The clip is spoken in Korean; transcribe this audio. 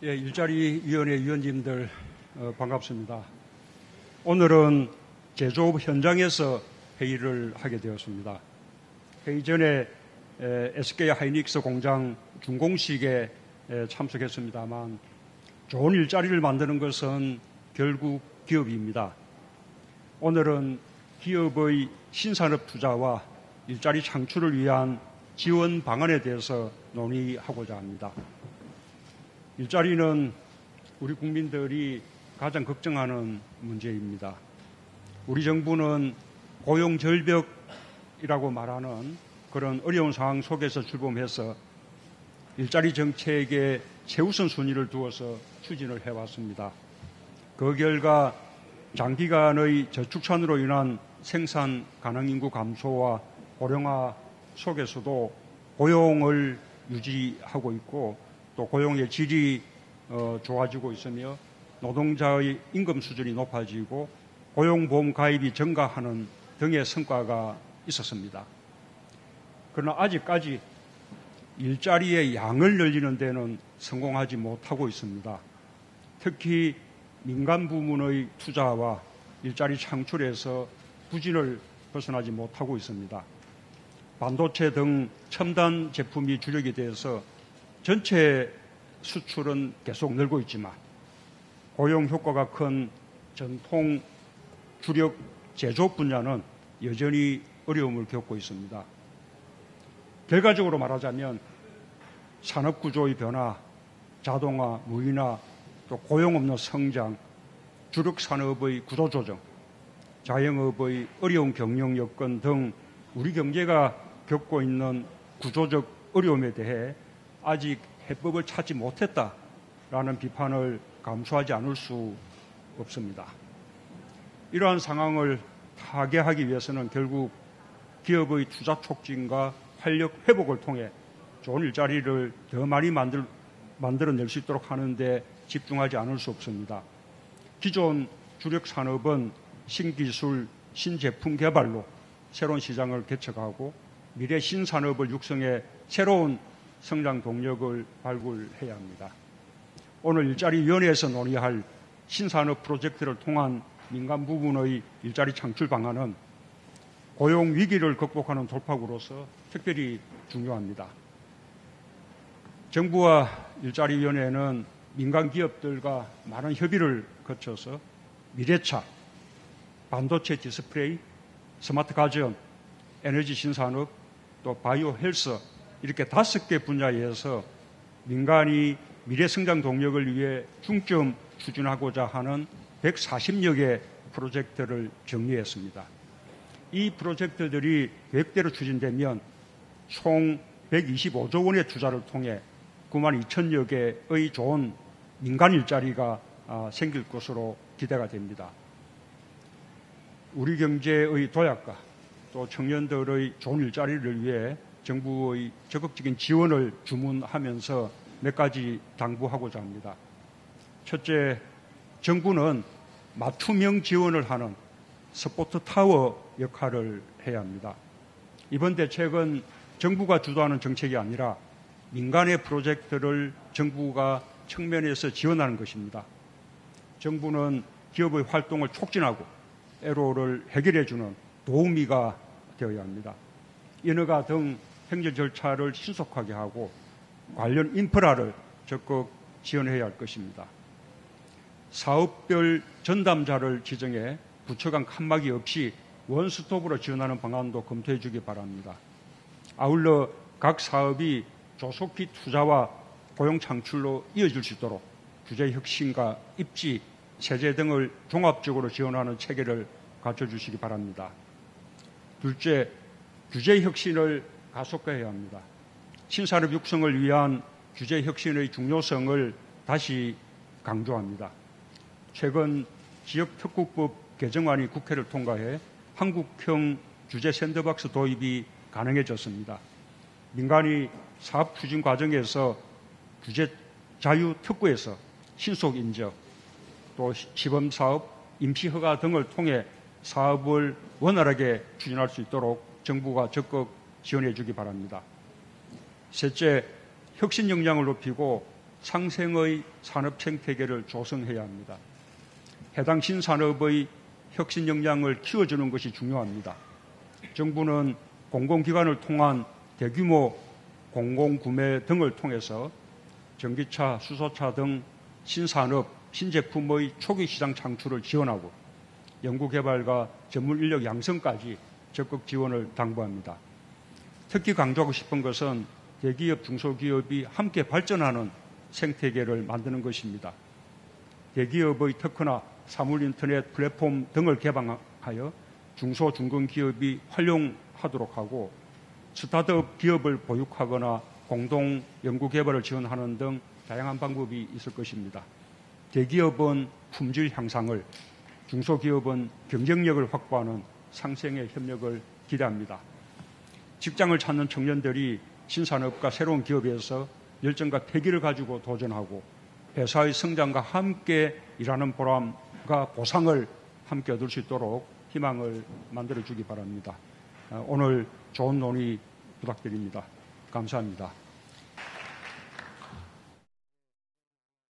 예, 일자리위원회 위원님들 반갑습니다. 오늘은 제조업 현장에서 회의를 하게 되었습니다. 회의 전에 SK 하이닉스 공장 준공식에 참석했습니다만 좋은 일자리를 만드는 것은 결국 기업입니다. 오늘은 기업의 신산업 투자와 일자리 창출을 위한 지원 방안에 대해서 논의하고자 합니다. 일자리는 우리 국민들이 가장 걱정하는 문제입니다. 우리 정부는 고용 절벽이라고 말하는 그런 어려운 상황 속에서 출범해서 일자리 정책에 최우선 순위를 두어서 추진을 해왔습니다. 그 결과 장기간의 저축산으로 인한 생산 가능 인구 감소와 고령화 속에서도 고용을 유지하고 있고 또 고용의 질이 좋아지고 있으며 노동자의 임금 수준이 높아지고 고용보험 가입이 증가하는 등의 성과가 있었습니다. 그러나 아직까지 일자리의 양을 늘리는 데는 성공하지 못하고 있습니다. 특히 민간 부문의 투자와 일자리 창출에서 부진을 벗어나지 못하고 있습니다. 반도체 등 첨단 제품이 주력이 돼서 전체 수출은 계속 늘고 있지만 고용 효과가 큰 전통 주력 제조업 분야는 여전히 어려움을 겪고 있습니다. 결과적으로 말하자면 산업구조의 변화, 자동화, 무인화, 또 고용 없는 성장, 주력 산업의 구조조정, 자영업의 어려운 경영 여건 등 우리 경제가 겪고 있는 구조적 어려움에 대해 아직 해법을 찾지 못했다라는 비판을 감수하지 않을 수 없습니다. 이러한 상황을 타개하기 위해서는 결국 기업의 투자 촉진과 활력 회복을 통해 좋은 일자리를 더 많이 만들어낼 수 있도록 하는 데 집중하지 않을 수 없습니다. 기존 주력 산업은 신기술, 신제품 개발로 새로운 시장을 개척하고 미래 신산업을 육성해 새로운 성장 동력을 발굴해야 합니다. 오늘 일자리위원회에서 논의할 신산업 프로젝트를 통한 민간 부문의 일자리 창출 방안은 고용 위기를 극복하는 돌파구로서 특별히 중요합니다. 정부와 일자리위원회는 민간 기업들과 많은 협의를 거쳐서 미래차, 반도체 디스플레이, 스마트 가전, 에너지 신산업, 또 바이오 헬스 이렇게 5개 분야에서 민간이 미래 성장 동력을 위해 중점 추진하고자 하는 140여 개 프로젝트를 정리했습니다. 이 프로젝트들이 계획대로 추진되면 총 125조 원의 투자를 통해 9만 2천여 개의 좋은 민간 일자리가 생길 것으로 기대가 됩니다. 우리 경제의 도약과 또 청년들의 좋은 일자리를 위해 정부의 적극적인 지원을 주문하면서 몇 가지 당부하고자 합니다. 첫째, 정부는 맞춤형 지원을 하는 서포트 타워 역할을 해야 합니다. 이번 대책은 정부가 주도하는 정책이 아니라 민간의 프로젝트를 정부가 측면에서 지원하는 것입니다. 정부는 기업의 활동을 촉진하고 애로를 해결해주는 도우미가 되어야 합니다. 인허가 등 행정 절차를 신속하게 하고 관련 인프라를 적극 지원해야 할 것입니다. 사업별 전담자를 지정해 부처 간 칸막이 없이 원스톱으로 지원하는 방안도 검토해 주기 바랍니다. 아울러 각 사업이 조속히 투자와 고용 창출로 이어질 수 있도록 규제 혁신과 입지, 세제 등을 종합적으로 지원하는 체계를 갖춰주시기 바랍니다. 둘째, 규제 혁신을 가속화해야 합니다. 신산업 육성을 위한 규제 혁신의 중요성을 다시 강조합니다. 최근 지역특구법 개정안이 국회를 통과해 한국형 규제 샌드박스 도입이 가능해졌습니다. 민간이 사업 추진 과정에서 규제 자유 특구에서 신속 인정, 또 시범사업, 임시허가 등을 통해 사업을 원활하게 추진할 수 있도록 정부가 적극 지원해 주기 바랍니다. 셋째, 혁신 역량을 높이고 상생의 산업 생태계를 조성해야 합니다. 해당 신산업의 혁신 역량을 키워주는 것이 중요합니다. 정부는 공공기관을 통한 대규모 공공구매 등을 통해서 전기차, 수소차 등 신산업, 신제품의 초기 시장 창출을 지원하고 연구개발과 전문 인력 양성까지 적극 지원을 당부합니다. 특히 강조하고 싶은 것은 대기업, 중소기업이 함께 발전하는 생태계를 만드는 것입니다. 대기업의 특허나 사물인터넷 플랫폼 등을 개방하여 중소, 중견기업이 활용하도록 하고 스타트업 기업을 보육하거나 공동 연구개발을 지원하는 등 다양한 방법이 있을 것입니다. 대기업은 품질 향상을, 중소기업은 경쟁력을 확보하는 상생의 협력을 기대합니다. 직장을 찾는 청년들이 신산업과 새로운 기업에서 열정과 패기를 가지고 도전하고 회사의 성장과 함께 일하는 보람과 보상을 함께 얻을 수 있도록 희망을 만들어주기 바랍니다. 오늘 좋은 논의 부탁드립니다. 감사합니다.